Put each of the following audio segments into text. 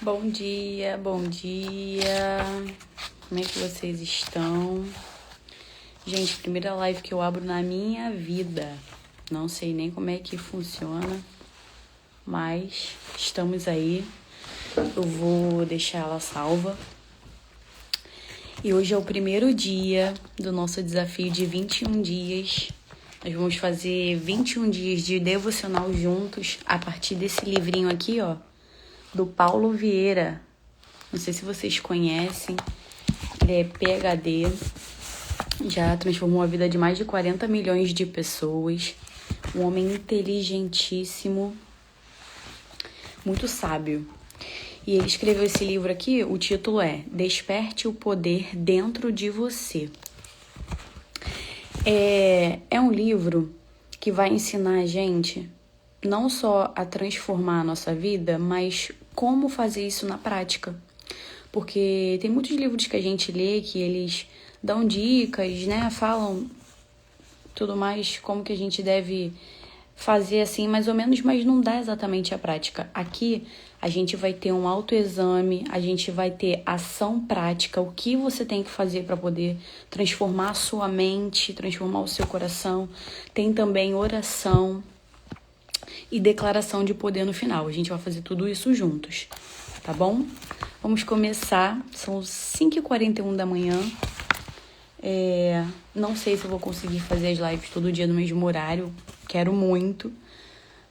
Bom dia, bom dia. Como é que vocês estão? Gente, primeira live que eu abro na minha vida. Não sei nem como é que funciona, mas estamos aí. Eu vou deixar ela salva. E hoje é o primeiro dia do nosso desafio de 21 dias. Nós vamos fazer 21 dias de devocional juntos a partir desse livrinho aqui, ó, do Paulo Vieira. Não sei se vocês conhecem. Ele é PhD. Já transformou a vida de mais de 40 milhões de pessoas. Um homem inteligentíssimo, muito sábio. E ele escreveu esse livro aqui, o título é Desperte o Poder Dentro de Você. É um livro que vai ensinar a gente não só a transformar a nossa vida, mas como fazer isso na prática. Porque tem muitos livros que a gente lê que eles dão dicas, né? Falam tudo mais, como que a gente deve fazer assim, mais ou menos, mas não dá exatamente a prática. Aqui a gente vai ter um autoexame, a gente vai ter ação prática, o que você tem que fazer para poder transformar a sua mente, transformar o seu coração. Tem também oração e declaração de poder no final. A gente vai fazer tudo isso juntos, tá bom? Vamos começar, são 5h41 da manhã. Não sei se eu vou conseguir fazer as lives todo dia no mesmo horário, quero muito,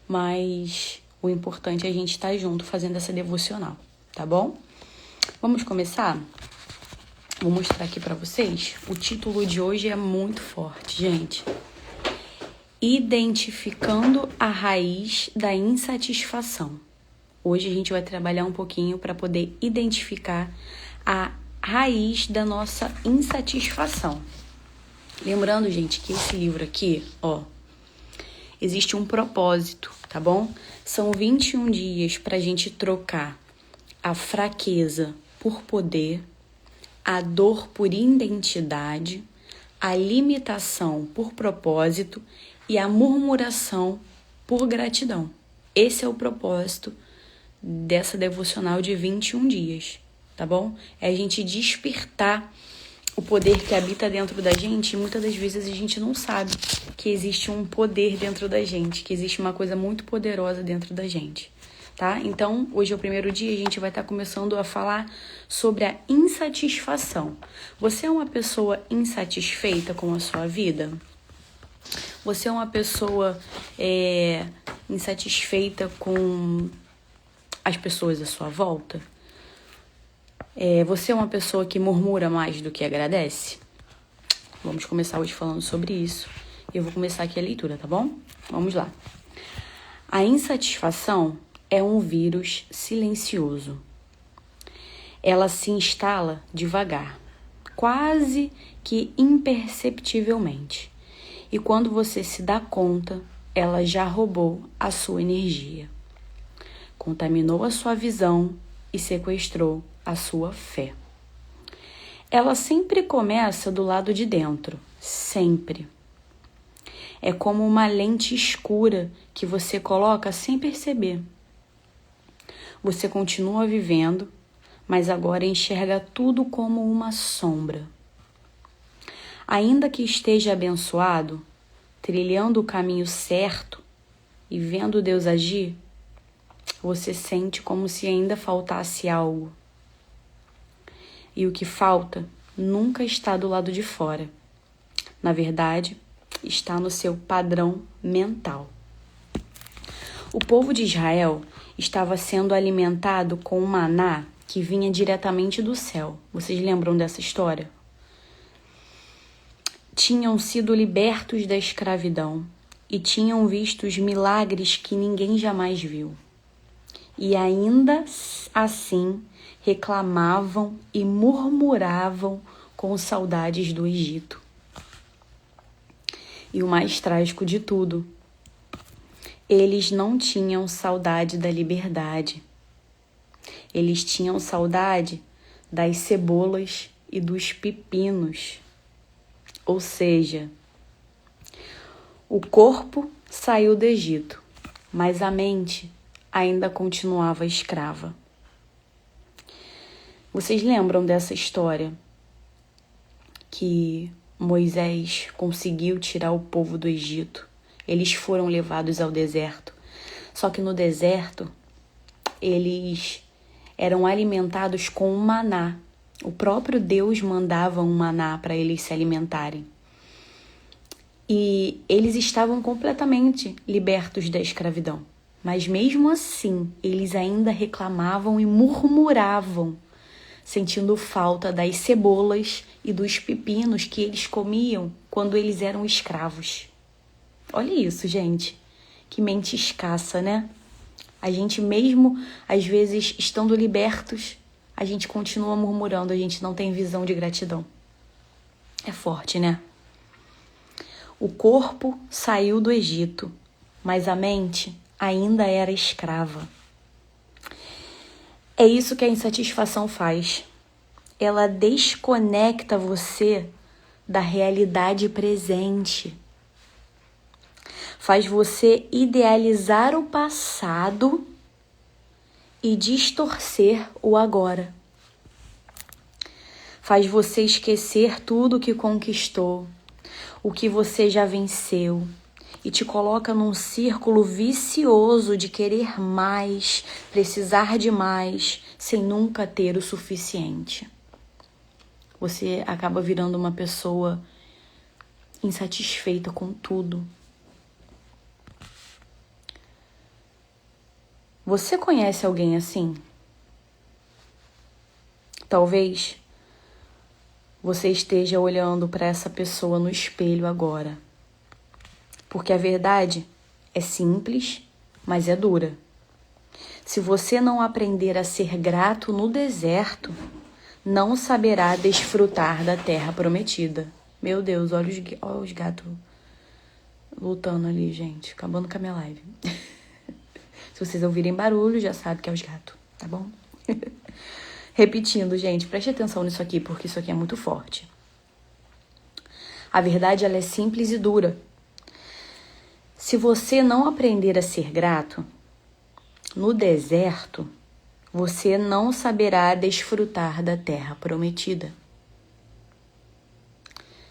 mas o importante é a gente estar junto fazendo essa devocional, tá bom? Vamos começar? Vou mostrar aqui pra vocês. O título de hoje é muito forte, gente. Identificando a raiz da insatisfação. Hoje a gente vai trabalhar um pouquinho para poder identificar a raiz da nossa insatisfação. Lembrando, gente, que esse livro aqui, ó, existe um propósito, tá bom? São 21 dias para a gente trocar a fraqueza por poder, a dor por identidade, a limitação por propósito e a murmuração por gratidão. Esse é o propósito dessa devocional de 21 dias, tá bom? É a gente despertar o poder que habita dentro da gente, e muitas das vezes a gente não sabe que existe um poder dentro da gente, que existe uma coisa muito poderosa dentro da gente, tá? Então, hoje é o primeiro dia, a gente vai estar começando a falar sobre a insatisfação. Você é uma pessoa insatisfeita com a sua vida? Você é uma pessoa insatisfeita com as pessoas à sua volta? Você é uma pessoa que murmura mais do que agradece? Vamos começar hoje falando sobre isso. Eu vou começar aqui a leitura, tá bom? Vamos lá. A insatisfação é um vírus silencioso. Ela se instala devagar, quase que imperceptivelmente. E quando você se dá conta, ela já roubou a sua energia, contaminou a sua visão e sequestrou a sua fé. Ela sempre começa do lado de dentro, sempre. É como uma lente escura que você coloca sem perceber. Você continua vivendo, mas agora enxerga tudo como uma sombra. Ainda que esteja abençoado, trilhando o caminho certo e vendo Deus agir, você sente como se ainda faltasse algo. E o que falta nunca está do lado de fora. Na verdade, está no seu padrão mental. O povo de Israel estava sendo alimentado com um maná que vinha diretamente do céu. Vocês lembram dessa história? Tinham sido libertos da escravidão e tinham visto os milagres que ninguém jamais viu. E ainda assim reclamavam e murmuravam com saudades do Egito. E o mais trágico de tudo, eles não tinham saudade da liberdade. Eles tinham saudade das cebolas e dos pepinos. Ou seja, o corpo saiu do Egito, mas a mente ainda continuava escrava. Vocês lembram dessa história que Moisés conseguiu tirar o povo do Egito? Eles foram levados ao deserto. Só que no deserto, eles eram alimentados com um maná. O próprio Deus mandava um maná para eles se alimentarem. E eles estavam completamente libertos da escravidão. Mas mesmo assim, eles ainda reclamavam e murmuravam, sentindo falta das cebolas e dos pepinos que eles comiam quando eles eram escravos. Olha isso, gente. Que mente escassa, né? A gente mesmo, às vezes, estando libertos, a gente continua murmurando, a gente não tem visão de gratidão. É forte, né? O corpo saiu do Egito, mas a mente ainda era escrava. É isso que a insatisfação faz. Ela desconecta você da realidade presente. Faz você idealizar o passado e distorcer o agora. Faz você esquecer tudo o que conquistou, o que você já venceu, e te coloca num círculo vicioso de querer mais, precisar de mais, sem nunca ter o suficiente. Você acaba virando uma pessoa insatisfeita com tudo. Você conhece alguém assim? Talvez você esteja olhando para essa pessoa no espelho agora. Porque a verdade é simples, mas é dura. Se você não aprender a ser grato no deserto, não saberá desfrutar da terra prometida. Meu Deus, olha os gatos lutando ali, gente. Acabando com a minha live. Se vocês ouvirem barulho, já sabe que é os gatos, tá bom? Repetindo, gente, preste atenção nisso aqui, porque isso aqui é muito forte. A verdade, ela é simples e dura. Se você não aprender a ser grato, no deserto, você não saberá desfrutar da terra prometida.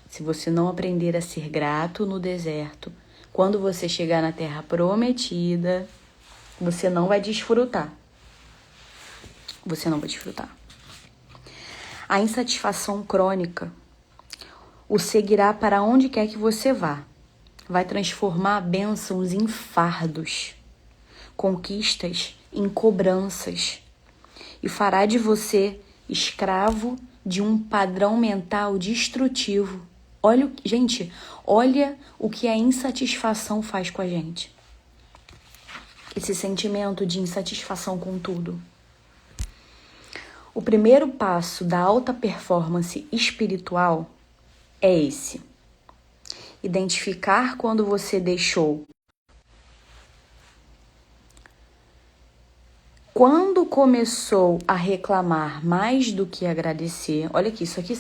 Se você não aprender a ser grato no deserto, quando você chegar na terra prometida, você não vai desfrutar. Você não vai desfrutar. A insatisfação crônica o seguirá para onde quer que você vá. Vai transformar bênçãos em fardos, conquistas em cobranças, e fará de você escravo de um padrão mental destrutivo. Gente, olha o que a insatisfação faz com a gente. Esse sentimento de insatisfação com tudo. O primeiro passo da alta performance espiritual é esse. Identificar quando você deixou. Quando começou a reclamar mais do que agradecer. Olha aqui, isso aqui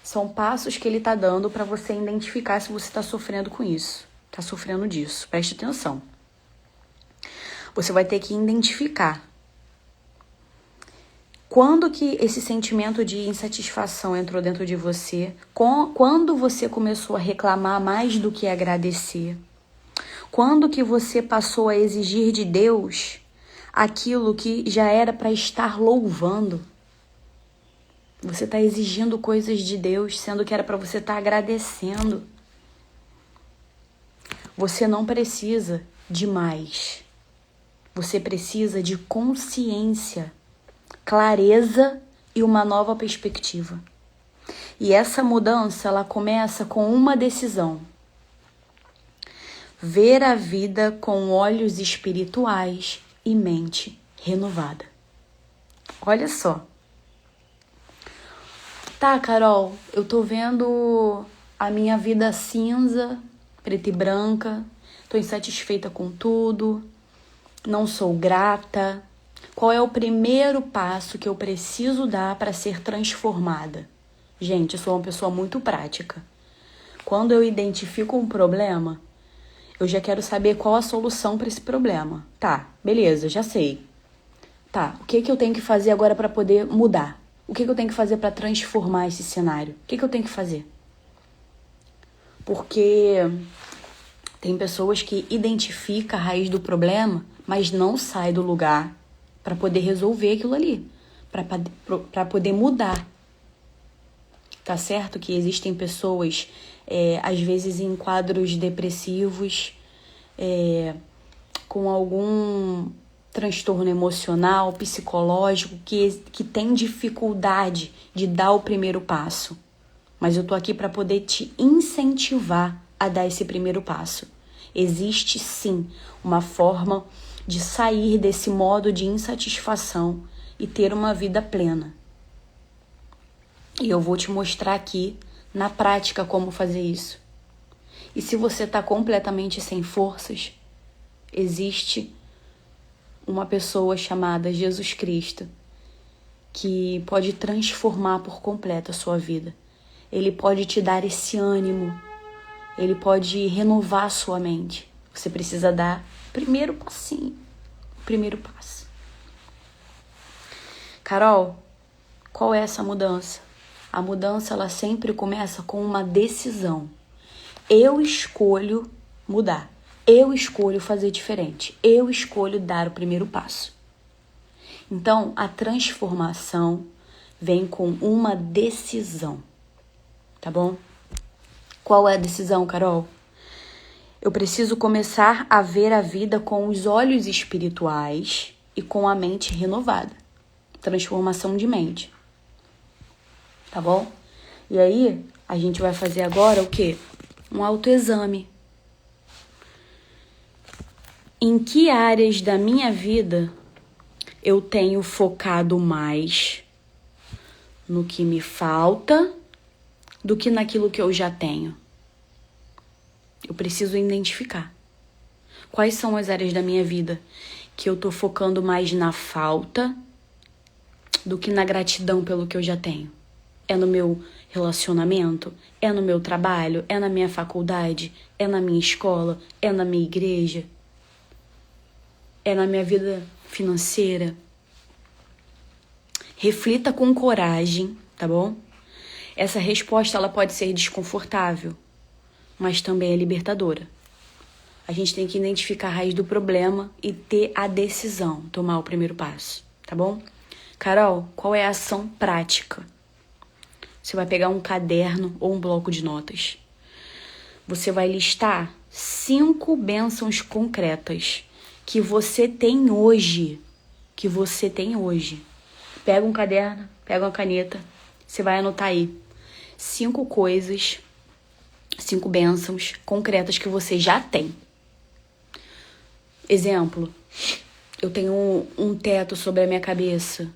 são passos que ele está dando para você identificar se você está sofrendo com isso. Está sofrendo disso. Preste atenção. Você vai ter que identificar. Quando que esse sentimento de insatisfação entrou dentro de você? Quando você começou a reclamar mais do que agradecer? Quando que você passou a exigir de Deus aquilo que já era para estar louvando? Você está exigindo coisas de Deus, sendo que era para você estar agradecendo. Você não precisa de mais. Você precisa de consciência, clareza e uma nova perspectiva. E essa mudança, ela começa com uma decisão. Ver a vida com olhos espirituais e mente renovada. Olha só. Tá, Carol, eu tô vendo a minha vida cinza, preta e branca, tô insatisfeita com tudo, não sou grata. Qual é o primeiro passo que eu preciso dar para ser transformada? Gente, eu sou uma pessoa muito prática. Quando eu identifico um problema, eu já quero saber qual a solução para esse problema. Tá, beleza, já sei. Tá, o que eu tenho que fazer agora para poder mudar? O que eu tenho que fazer para transformar esse cenário? O que eu tenho que fazer? Porque tem pessoas que identificam a raiz do problema, mas não sai do lugar para poder resolver aquilo ali, para poder mudar. Tá certo que existem pessoas, às vezes em quadros depressivos, com algum transtorno emocional, psicológico, que tem dificuldade de dar o primeiro passo. Mas eu tô aqui para poder te incentivar a dar esse primeiro passo. Existe sim uma forma de sair desse modo de insatisfação e ter uma vida plena. E eu vou te mostrar aqui na prática como fazer isso. E se você tá completamente sem forças, existe uma pessoa chamada Jesus Cristo que pode transformar por completo a sua vida. Ele pode te dar esse ânimo, ele pode renovar a sua mente. Você precisa dar o primeiro passinho, o primeiro passo. Carol, qual é essa mudança? A mudança, ela sempre começa com uma decisão. Eu escolho mudar. Eu escolho fazer diferente. Eu escolho dar o primeiro passo. Então, a transformação vem com uma decisão. Tá bom? Qual é a decisão, Carol? Eu preciso começar a ver a vida com os olhos espirituais e com a mente renovada. Transformação de mente. Tá bom? E aí, a gente vai fazer agora o quê? Um autoexame. Em que áreas da minha vida eu tenho focado mais no que me falta do que naquilo que eu já tenho? Eu preciso identificar. Quais são as áreas da minha vida que eu tô focando mais na falta do que na gratidão pelo que eu já tenho? É no meu relacionamento? É no meu trabalho? É na minha faculdade? É na minha escola? É na minha igreja? É na minha vida financeira? Reflita com coragem, tá bom? Essa resposta, ela pode ser desconfortável, mas também é libertadora. A gente tem que identificar a raiz do problema e ter a decisão, tomar o primeiro passo, tá bom? Carol, qual é a ação prática? Você vai pegar um caderno ou um bloco de notas. Você vai listar 5 bênçãos concretas que você tem hoje. Pega um caderno, pega uma caneta, você vai anotar aí 5 coisas, 5 bênçãos concretas que você já tem. Exemplo, eu tenho um teto sobre a minha cabeça,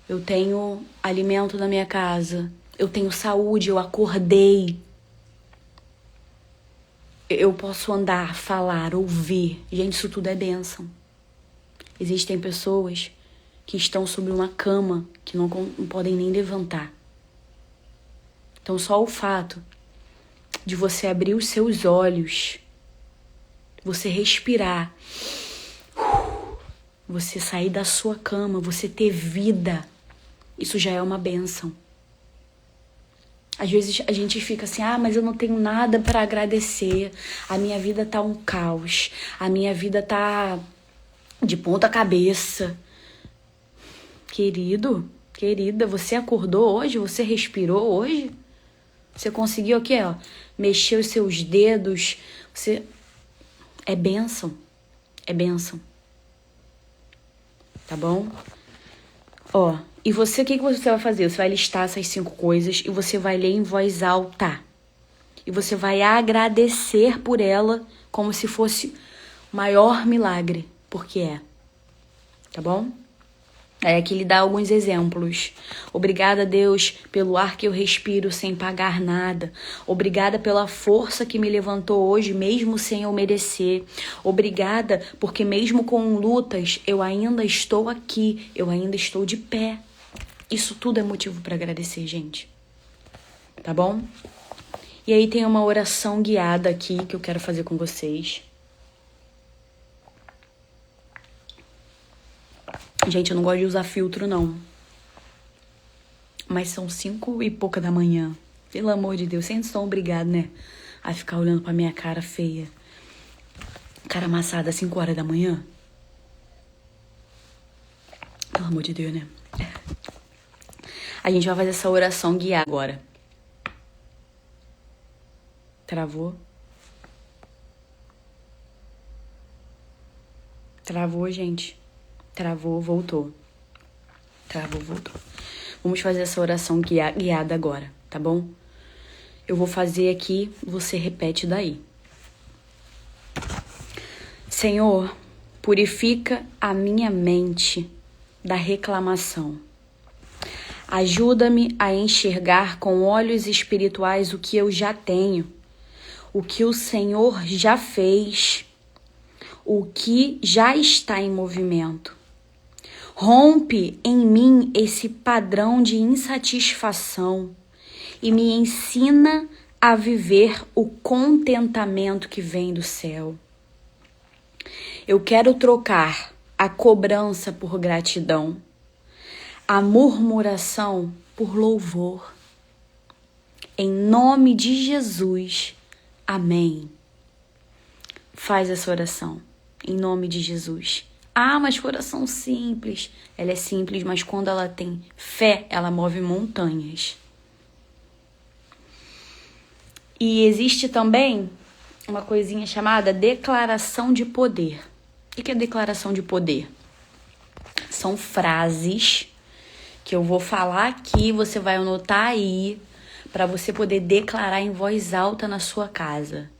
eu tenho alimento na minha casa, eu tenho saúde, eu acordei, eu posso andar, falar, ouvir. Gente, isso tudo é bênção. Existem pessoas que estão sobre uma cama que não podem nem levantar. Então, só o fato de você abrir os seus olhos, você respirar, você sair da sua cama, você ter vida, isso já é uma bênção. Às vezes a gente fica assim, mas eu não tenho nada para agradecer, a minha vida tá um caos, a minha vida tá de ponta cabeça. Querido, querida, você acordou hoje? Você respirou hoje? Você conseguiu aqui, mexer os seus dedos? É bênção. É bênção. Tá bom? E você, o que você vai fazer? Você vai listar essas 5 coisas e você vai ler em voz alta. E você vai agradecer por ela como se fosse o maior milagre, porque é. Tá bom? Aqui ele dá alguns exemplos. Obrigada, Deus, pelo ar que eu respiro sem pagar nada. Obrigada pela força que me levantou hoje, mesmo sem eu merecer. Obrigada porque mesmo com lutas, eu ainda estou aqui, eu ainda estou de pé. Isso tudo é motivo para agradecer, gente. Tá bom? E aí tem uma oração guiada aqui que eu quero fazer com vocês. Gente, eu não gosto de usar filtro, não. Mas são 5 e pouca da manhã. Pelo amor de Deus, vocês são obrigados, né? A ficar olhando pra minha cara feia. Cara amassada às 5 horas da manhã. Pelo amor de Deus, né? A gente vai fazer essa oração guiada agora. Travou? Travou, gente. Travou, voltou. Travou, voltou. Vamos fazer essa oração guiada agora, tá bom? Eu vou fazer aqui, você repete daí. Senhor, purifica a minha mente da reclamação. Ajuda-me a enxergar com olhos espirituais o que eu já tenho, o que o Senhor já fez, o que já está em movimento. Rompe em mim esse padrão de insatisfação e me ensina a viver o contentamento que vem do céu. Eu quero trocar a cobrança por gratidão, a murmuração por louvor. Em nome de Jesus, amém. Faz essa oração, em nome de Jesus. Ah, mas que oração simples. Ela é simples, mas quando ela tem fé, ela move montanhas. E existe também uma coisinha chamada declaração de poder. O que é declaração de poder? São frases que eu vou falar aqui, você vai anotar aí, para você poder declarar em voz alta na sua casa.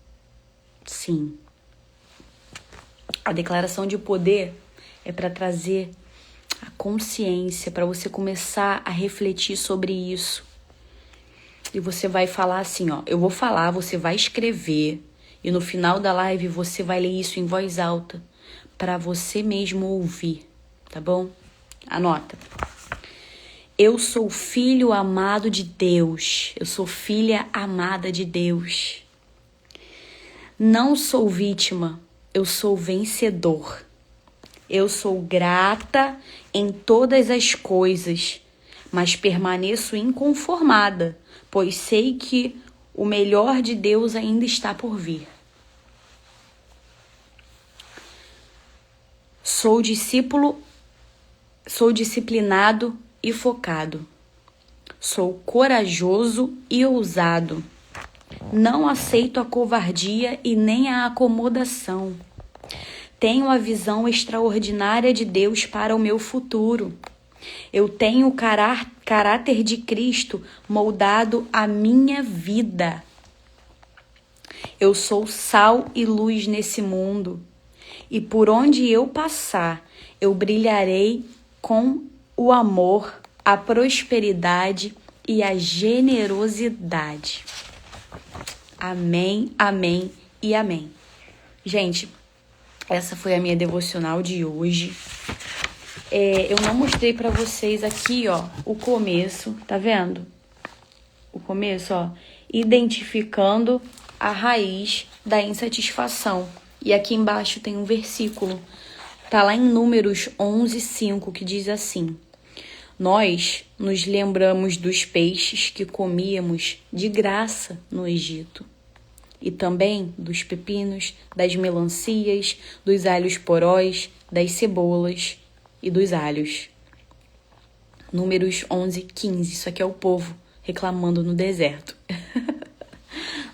Sim. A declaração de poder é para trazer a consciência, para você começar a refletir sobre isso. E você vai falar assim, ó, eu vou falar, você vai escrever, e no final da live você vai ler isso em voz alta, para você mesmo ouvir, tá bom? Anota. Eu sou filho amado de Deus. Eu sou filha amada de Deus. Não sou vítima, eu sou vencedor. Eu sou grata em todas as coisas, mas permaneço inconformada, pois sei que o melhor de Deus ainda está por vir. Sou disciplinado e focado. Sou corajoso e ousado. Não aceito a covardia e nem a acomodação. Tenho a visão extraordinária de Deus para o meu futuro. Eu tenho o caráter de Cristo moldado à minha vida. Eu sou sal e luz nesse mundo. E por onde eu passar, eu brilharei com o amor, a prosperidade e a generosidade. Amém, amém e amém. Gente, essa foi a minha devocional de hoje. Eu não mostrei pra vocês aqui, ó, o começo, tá vendo? O começo, ó, identificando a raiz da insatisfação. E aqui embaixo tem um versículo, tá lá em Números 11:5, que diz assim: Nós nos lembramos dos peixes que comíamos de graça no Egito, e também dos pepinos, das melancias, dos alhos poróis, das cebolas e dos alhos. Números 11:15, isso aqui é o povo reclamando no deserto.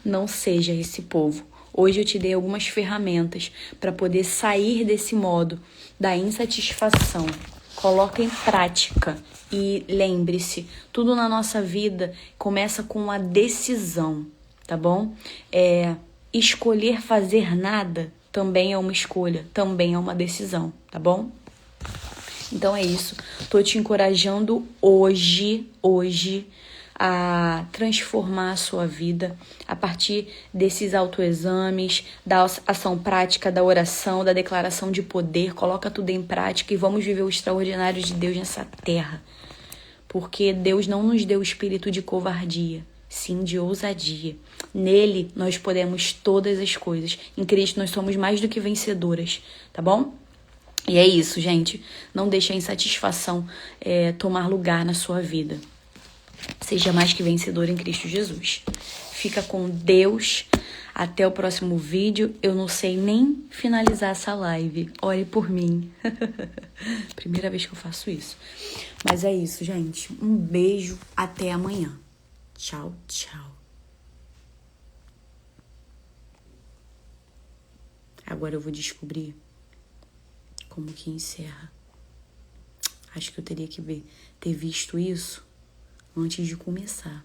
Não seja esse povo. Hoje eu te dei algumas ferramentas para poder sair desse modo da insatisfação. Coloca em prática e lembre-se, tudo na nossa vida começa com uma decisão, tá bom? Escolher fazer nada também é uma escolha, também é uma decisão, tá bom? Então é isso. Tô te encorajando hoje a transformar a sua vida a partir desses autoexames, da ação prática, da oração, da declaração de poder. Coloca tudo em prática e vamos viver o extraordinário de Deus nessa terra. Porque Deus não nos deu o espírito de covardia, sim de ousadia. Nele nós podemos todas as coisas. Em Cristo nós somos mais do que vencedoras, tá bom? E é isso, gente. Não deixe a insatisfação tomar lugar na sua vida. Seja mais que vencedor em Cristo Jesus. Fica com Deus. Até o próximo vídeo. Eu não sei nem finalizar essa live. Ore por mim. Primeira vez que eu faço isso. Mas é isso, gente. Um beijo. Até amanhã. Tchau, tchau. Agora eu vou descobrir como que encerra. Acho que eu teria que ter visto isso antes de começar.